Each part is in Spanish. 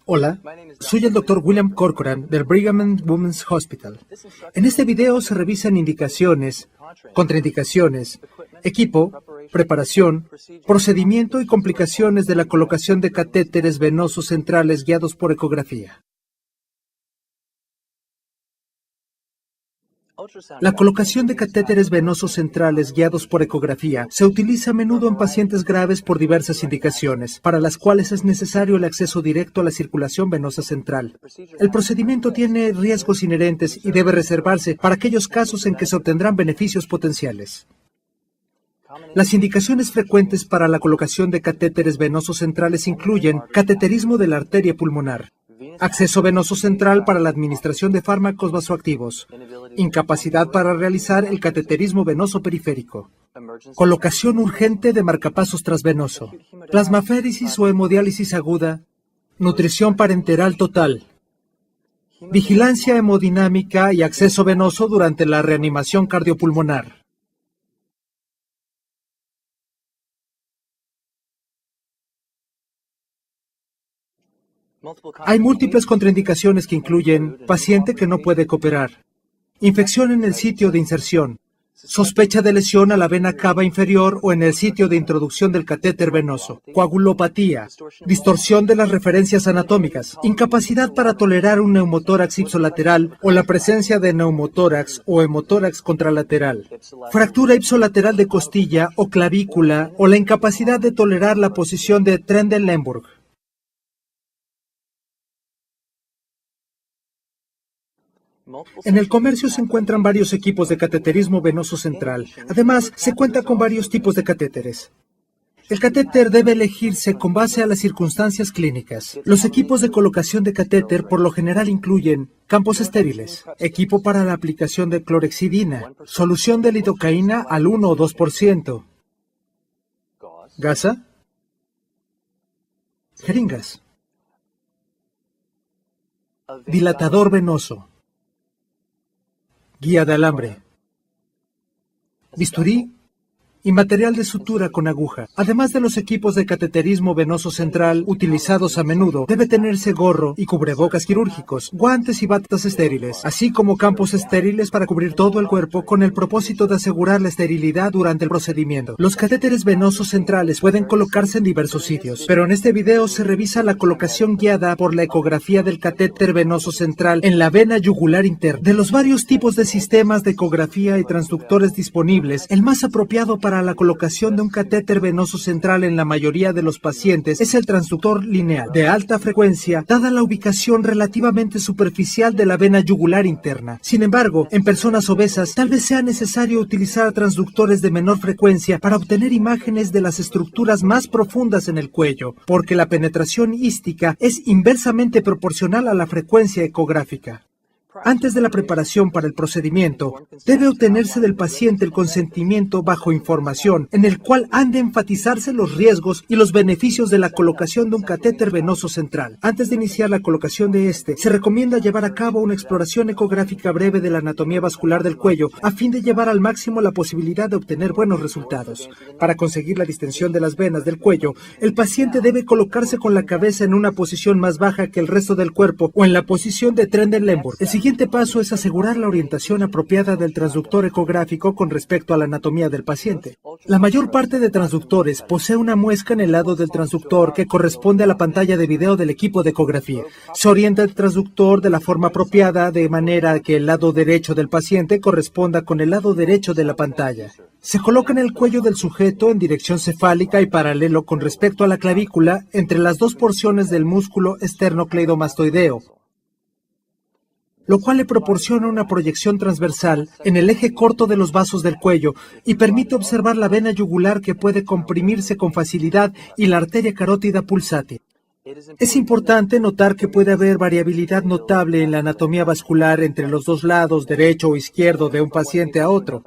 Hola, soy el Dr. William Corcoran del Brigham and Women's Hospital. En este video se revisan indicaciones, contraindicaciones, equipo, preparación, procedimiento y complicaciones de la colocación de catéteres venosos centrales guiados por ecografía. La colocación de catéteres venosos centrales guiados por ecografía se utiliza a menudo en pacientes graves por diversas indicaciones, para las cuales es necesario el acceso directo a la circulación venosa central. El procedimiento tiene riesgos inherentes y debe reservarse para aquellos casos en que se obtendrán beneficios potenciales. Las indicaciones frecuentes para la colocación de catéteres venosos centrales incluyen cateterismo de la arteria pulmonar, acceso venoso central para la administración de fármacos vasoactivos, incapacidad para realizar el cateterismo venoso periférico, colocación urgente de marcapasos transvenoso, plasmaféresis o hemodiálisis aguda, nutrición parenteral total, vigilancia hemodinámica y acceso venoso durante la reanimación cardiopulmonar. Hay múltiples contraindicaciones que incluyen paciente que no puede cooperar, infección en el sitio de inserción, sospecha de lesión a la vena cava inferior o en el sitio de introducción del catéter venoso, coagulopatía, distorsión de las referencias anatómicas, incapacidad para tolerar un neumotórax ipsolateral o la presencia de neumotórax o hemotórax contralateral, fractura ipsolateral de costilla o clavícula o la incapacidad de tolerar la posición de Trendelenburg. En el comercio se encuentran varios equipos de cateterismo venoso central. Además, se cuenta con varios tipos de catéteres. El catéter debe elegirse con base a las circunstancias clínicas. Los equipos de colocación de catéter por lo general incluyen campos estériles, equipo para la aplicación de clorhexidina, solución de lidocaína al 1 o 2%, gasa, jeringas, dilatador venoso, guía de alambre, bisturí y material de sutura con aguja. Además de los equipos de cateterismo venoso central utilizados a menudo, debe tenerse gorro y cubrebocas quirúrgicos, guantes y batas estériles, así como campos estériles para cubrir todo el cuerpo con el propósito de asegurar la esterilidad durante el procedimiento. Los catéteres venosos centrales pueden colocarse en diversos sitios, pero en este video se revisa la colocación guiada por la ecografía del catéter venoso central en la vena yugular interna. De los varios tipos de sistemas de ecografía y transductores disponibles, el más apropiado para la colocación de un catéter venoso central en la mayoría de los pacientes es el transductor lineal, de alta frecuencia, dada la ubicación relativamente superficial de la vena yugular interna. Sin embargo, en personas obesas, tal vez sea necesario utilizar transductores de menor frecuencia para obtener imágenes de las estructuras más profundas en el cuello, porque la penetración ística es inversamente proporcional a la frecuencia ecográfica. Antes de la preparación para el procedimiento, debe obtenerse del paciente el consentimiento bajo información, en el cual han de enfatizarse los riesgos y los beneficios de la colocación de un catéter venoso central. Antes de iniciar la colocación de este, se recomienda llevar a cabo una exploración ecográfica breve de la anatomía vascular del cuello, a fin de llevar al máximo la posibilidad de obtener buenos resultados. Para conseguir la distensión de las venas del cuello, el paciente debe colocarse con la cabeza en una posición más baja que el resto del cuerpo o en la posición de Trendelenburg. El siguiente paso es asegurar la orientación apropiada del transductor ecográfico con respecto a la anatomía del paciente. La mayor parte de transductores posee una muesca en el lado del transductor que corresponde a la pantalla de video del equipo de ecografía. Se orienta el transductor de la forma apropiada de manera que el lado derecho del paciente corresponda con el lado derecho de la pantalla. Se coloca en el cuello del sujeto en dirección cefálica y paralelo con respecto a la clavícula entre las dos porciones del músculo esternocleidomastoideo, lo cual le proporciona una proyección transversal en el eje corto de los vasos del cuello y permite observar la vena yugular que puede comprimirse con facilidad y la arteria carótida pulsátil. Es importante notar que puede haber variabilidad notable en la anatomía vascular entre los dos lados, derecho o izquierdo, de un paciente a otro.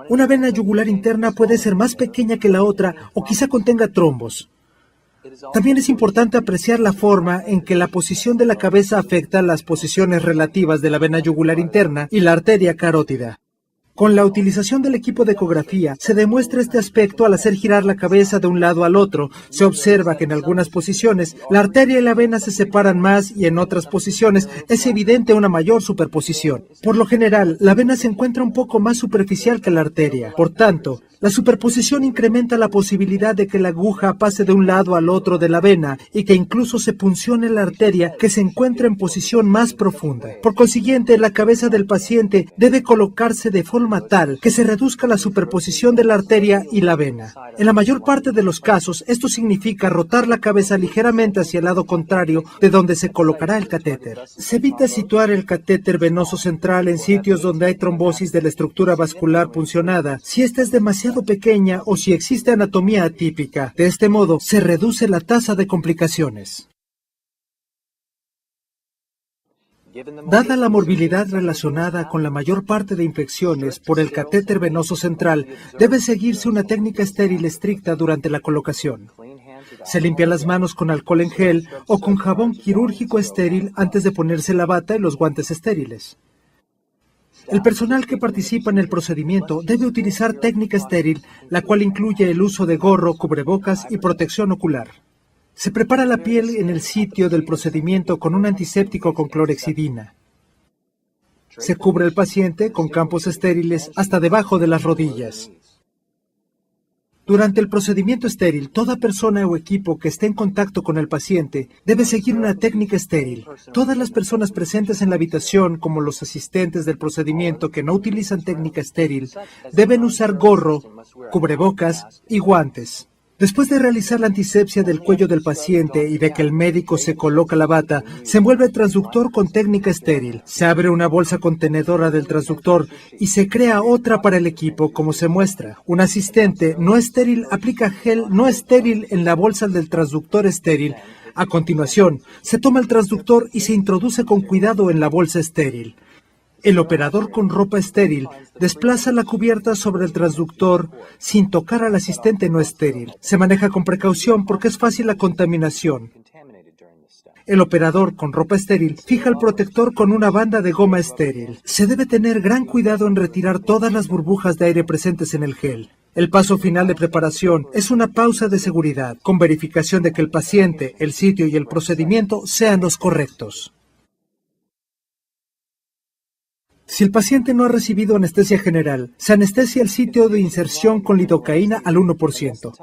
Una vena yugular interna puede ser más pequeña que la otra o quizá contenga trombos. También es importante apreciar la forma en que la posición de la cabeza afecta las posiciones relativas de la vena yugular interna y la arteria carótida. Con la utilización del equipo de ecografía, se demuestra este aspecto al hacer girar la cabeza de un lado al otro. Se observa que en algunas posiciones la arteria y la vena se separan más y en otras posiciones es evidente una mayor superposición. Por lo general, la vena se encuentra un poco más superficial que la arteria. Por tanto, la superposición incrementa la posibilidad de que la aguja pase de un lado al otro de la vena y que incluso se puncione la arteria que se encuentra en posición más profunda. Por consiguiente, la cabeza del paciente debe colocarse de forma tal que se reduzca la superposición de la arteria y la vena. En la mayor parte de los casos, esto significa rotar la cabeza ligeramente hacia el lado contrario de donde se colocará el catéter. Se evita situar el catéter venoso central en sitios donde hay trombosis de la estructura vascular puncionada, si esta es demasiado pequeña o si existe anatomía atípica. De este modo, se reduce la tasa de complicaciones. Dada la morbilidad relacionada con la mayor parte de infecciones por el catéter venoso central, debe seguirse una técnica estéril estricta durante la colocación. Se limpian las manos con alcohol en gel o con jabón quirúrgico estéril antes de ponerse la bata y los guantes estériles. El personal que participa en el procedimiento debe utilizar técnica estéril, la cual incluye el uso de gorro, cubrebocas y protección ocular. Se prepara la piel en el sitio del procedimiento con un antiséptico con clorexidina. Se cubre el paciente con campos estériles hasta debajo de las rodillas. Durante el procedimiento estéril, toda persona o equipo que esté en contacto con el paciente debe seguir una técnica estéril. Todas las personas presentes en la habitación, como los asistentes del procedimiento que no utilizan técnica estéril, deben usar gorro, cubrebocas y guantes. Después de realizar la antisepsia del cuello del paciente y de que el médico se coloca la bata, se envuelve el transductor con técnica estéril. Se abre una bolsa contenedora del transductor y se crea otra para el equipo, como se muestra. Un asistente no estéril aplica gel no estéril en la bolsa del transductor estéril. A continuación, se toma el transductor y se introduce con cuidado en la bolsa estéril. El operador con ropa estéril desplaza la cubierta sobre el transductor sin tocar al asistente no estéril. Se maneja con precaución porque es fácil la contaminación. El operador con ropa estéril fija el protector con una banda de goma estéril. Se debe tener gran cuidado en retirar todas las burbujas de aire presentes en el gel. El paso final de preparación es una pausa de seguridad, con verificación de que el paciente, el sitio y el procedimiento sean los correctos. Si el paciente no ha recibido anestesia general, se anestesia el sitio de inserción con lidocaína al 1%.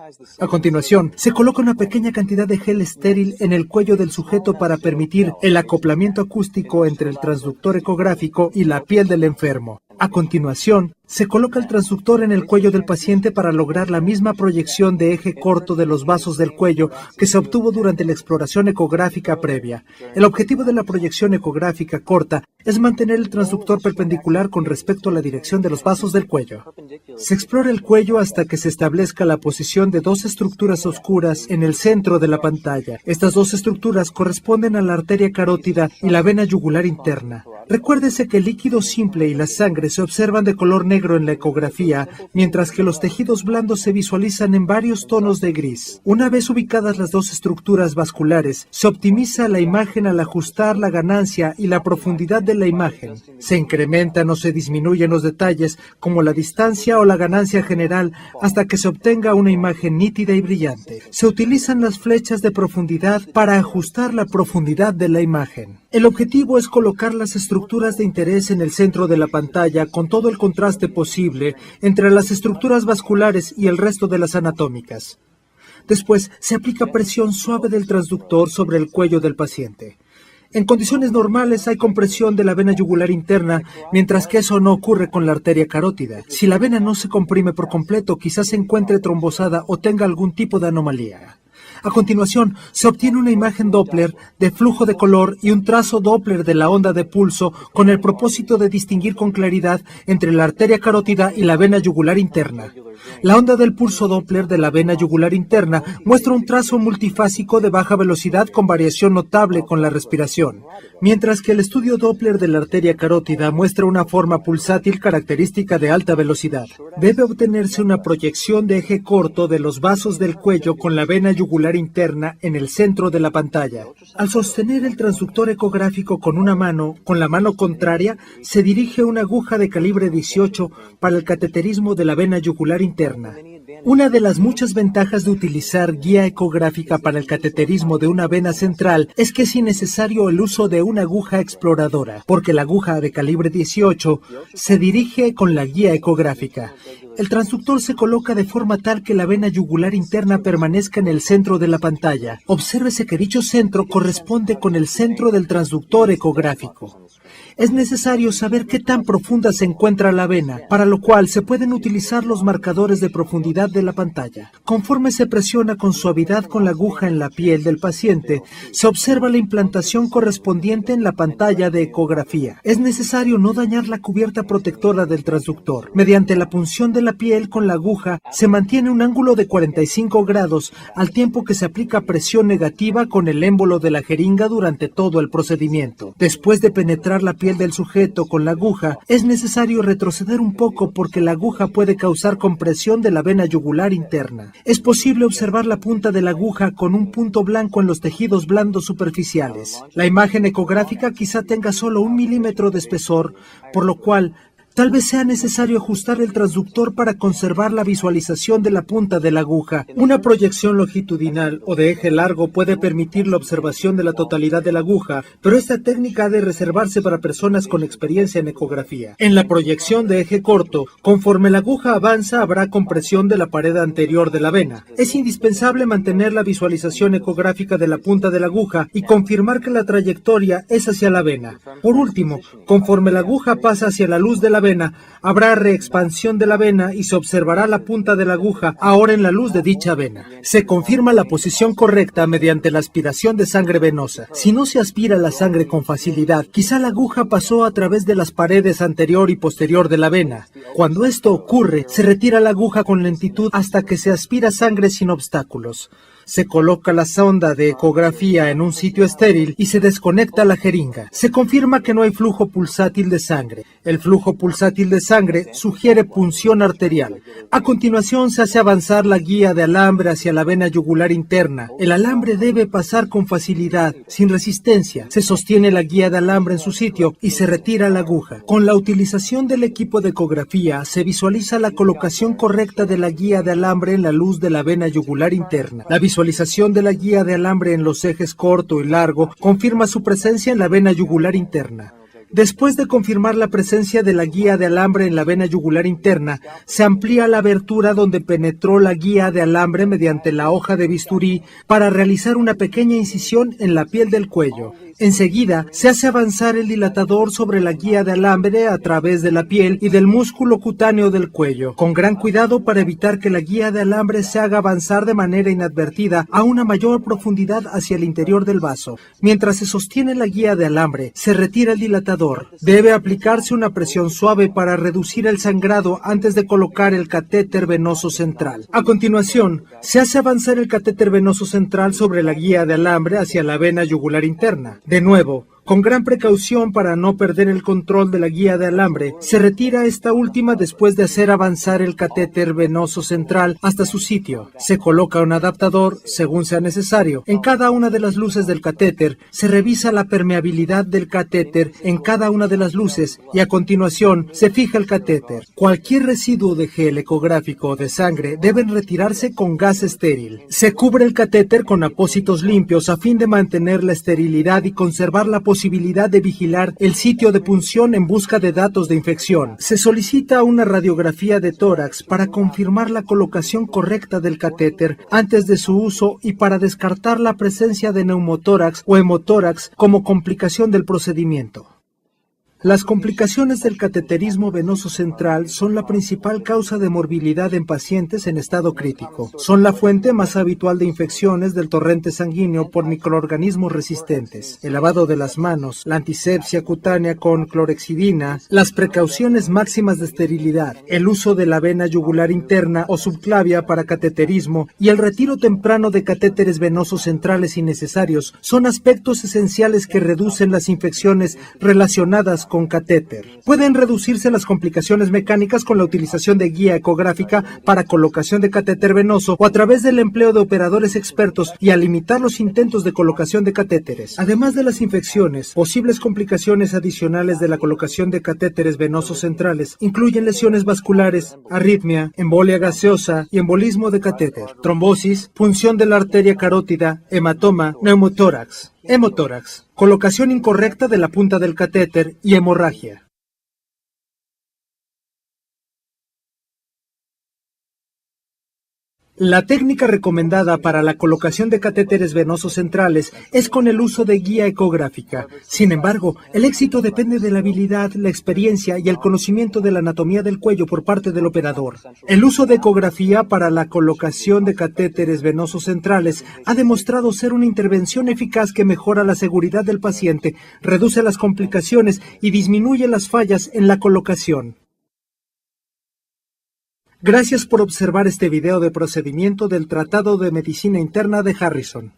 A continuación, se coloca una pequeña cantidad de gel estéril en el cuello del sujeto para permitir el acoplamiento acústico entre el transductor ecográfico y la piel del enfermo. A continuación, se coloca el transductor en el cuello del paciente para lograr la misma proyección de eje corto de los vasos del cuello que se obtuvo durante la exploración ecográfica previa. El objetivo de la proyección ecográfica corta es mantener el transductor perpendicular con respecto a la dirección de los vasos del cuello. Se explora el cuello hasta que se establezca la posición de dos estructuras oscuras en el centro de la pantalla. Estas dos estructuras corresponden a la arteria carótida y la vena yugular interna. Recuérdese que el líquido simple y la sangre se observan de color negro en la ecografía, mientras que los tejidos blandos se visualizan en varios tonos de gris. Una vez ubicadas las dos estructuras vasculares, se optimiza la imagen al ajustar la ganancia y la profundidad de la imagen. Se incrementan o se disminuyen los detalles, como la distancia o la ganancia general, hasta que se obtenga una imagen nítida y brillante. Se utilizan las flechas de profundidad para ajustar la profundidad de la imagen. El objetivo es colocar las estructuras de interés en el centro de la pantalla con todo el contraste posible entre las estructuras vasculares y el resto de las anatómicas. Después, se aplica presión suave del transductor sobre el cuello del paciente. En condiciones normales hay compresión de la vena yugular interna, mientras que eso no ocurre con la arteria carótida. Si la vena no se comprime por completo, quizás se encuentre trombosada o tenga algún tipo de anomalía. A continuación, se obtiene una imagen Doppler de flujo de color y un trazo Doppler de la onda de pulso con el propósito de distinguir con claridad entre la arteria carótida y la vena yugular interna. La onda del pulso Doppler de la vena yugular interna muestra un trazo multifásico de baja velocidad con variación notable con la respiración, mientras que el estudio Doppler de la arteria carótida muestra una forma pulsátil característica de alta velocidad. Debe obtenerse una proyección de eje corto de los vasos del cuello con la vena yugular yugular interna en el centro de la pantalla. Al sostener el transductor ecográfico con una mano, con la mano contraria, se dirige una aguja de calibre 18 para el cateterismo de la vena yugular interna. Una de las muchas ventajas de utilizar guía ecográfica para el cateterismo de una vena central es que es innecesario el uso de una aguja exploradora, porque la aguja de calibre 18 se dirige con la guía ecográfica. El transductor se coloca de forma tal que la vena yugular interna permanezca en el centro de la pantalla. Obsérvese que dicho centro corresponde con el centro del transductor ecográfico. Es necesario saber qué tan profunda se encuentra la vena, para lo cual se pueden utilizar los marcadores de profundidad de la pantalla. Conforme se presiona con suavidad con la aguja en la piel del paciente, se observa la implantación correspondiente en la pantalla de ecografía. Es necesario no dañar la cubierta protectora del transductor. Mediante la punción de la piel con la aguja, se mantiene un ángulo de 45 grados al tiempo que se aplica presión negativa con el émbolo de la jeringa durante todo el procedimiento. Después de penetrar la piel del sujeto con la aguja, es necesario retroceder un poco porque la aguja puede causar compresión de la vena yugular interna. Es posible observar la punta de la aguja con un punto blanco en los tejidos blandos superficiales. La imagen ecográfica quizá tenga solo 1 milímetro de espesor, por lo cual tal vez sea necesario ajustar el transductor para conservar la visualización de la punta de la aguja. Una proyección longitudinal o de eje largo puede permitir la observación de la totalidad de la aguja, pero esta técnica ha de reservarse para personas con experiencia en ecografía. En la proyección de eje corto, conforme la aguja avanza, habrá compresión de la pared anterior de la vena. Es indispensable mantener la visualización ecográfica de la punta de la aguja y confirmar que la trayectoria es hacia la vena. Por último, conforme la aguja pasa hacia la luz de la vena, habrá reexpansión de la vena y se observará la punta de la aguja ahora en la luz de dicha vena. Se confirma la posición correcta mediante la aspiración de sangre venosa. Si no se aspira la sangre con facilidad, quizá la aguja pasó a través de las paredes anterior y posterior de la vena. Cuando esto ocurre, se retira la aguja con lentitud hasta que se aspira sangre sin obstáculos. Se coloca la sonda de ecografía en un sitio estéril y se desconecta la jeringa. Se confirma que no hay flujo pulsátil de sangre. El flujo pulsátil de sangre sugiere punción arterial. A continuación se hace avanzar la guía de alambre hacia la vena yugular interna. El alambre debe pasar con facilidad, sin resistencia. Se sostiene la guía de alambre en su sitio y se retira la aguja. Con la utilización del equipo de ecografía se visualiza la colocación correcta de la guía de alambre en la luz de la vena yugular interna. La visualización de la guía de alambre en los ejes corto y largo confirma su presencia en la vena yugular interna. Después de confirmar la presencia de la guía de alambre en la vena yugular interna, se amplía la abertura donde penetró la guía de alambre mediante la hoja de bisturí para realizar una pequeña incisión en la piel del cuello. Enseguida, se hace avanzar el dilatador sobre la guía de alambre a través de la piel y del músculo cutáneo del cuello, con gran cuidado para evitar que la guía de alambre se haga avanzar de manera inadvertida a una mayor profundidad hacia el interior del vaso. Mientras se sostiene la guía de alambre, se retira el dilatador. Debe aplicarse una presión suave para reducir el sangrado antes de colocar el catéter venoso central. A continuación, se hace avanzar el catéter venoso central sobre la guía de alambre hacia la vena yugular interna. De nuevo, con gran precaución para no perder el control de la guía de alambre, se retira esta última después de hacer avanzar el catéter venoso central hasta su sitio. Se coloca un adaptador, según sea necesario. En cada una de las luces del catéter, se revisa la permeabilidad del catéter en cada una de las luces y a continuación se fija el catéter. Cualquier residuo de gel ecográfico o de sangre deben retirarse con gas estéril. Se cubre el catéter con apósitos limpios a fin de mantener la esterilidad y conservar la posibilidad de vigilar el sitio de punción en busca de datos de infección. Se solicita una radiografía de tórax para confirmar la colocación correcta del catéter antes de su uso y para descartar la presencia de neumotórax o hemotórax como complicación del procedimiento. Las complicaciones del cateterismo venoso central son la principal causa de morbilidad en pacientes en estado crítico. Son la fuente más habitual de infecciones del torrente sanguíneo por microorganismos resistentes. El lavado de las manos, la antisepsia cutánea con clorexidina, las precauciones máximas de esterilidad, el uso de la vena yugular interna o subclavia para cateterismo y el retiro temprano de catéteres venosos centrales innecesarios son aspectos esenciales que reducen las infecciones relacionadas con catéter. Pueden reducirse las complicaciones mecánicas con la utilización de guía ecográfica para colocación de catéter venoso o a través del empleo de operadores expertos y a limitar los intentos de colocación de catéteres. Además de las infecciones, posibles complicaciones adicionales de la colocación de catéteres venosos centrales incluyen lesiones vasculares, arritmia, embolia gaseosa y embolismo de catéter, trombosis, punción de la arteria carótida, hematoma, neumotórax, hemotórax, colocación incorrecta de la punta del catéter y hemorragia. La técnica recomendada para la colocación de catéteres venosos centrales es con el uso de guía ecográfica. Sin embargo, el éxito depende de la habilidad, la experiencia y el conocimiento de la anatomía del cuello por parte del operador. El uso de ecografía para la colocación de catéteres venosos centrales ha demostrado ser una intervención eficaz que mejora la seguridad del paciente, reduce las complicaciones y disminuye las fallas en la colocación. Gracias por observar este video de procedimiento del Tratado de Medicina Interna de Harrison.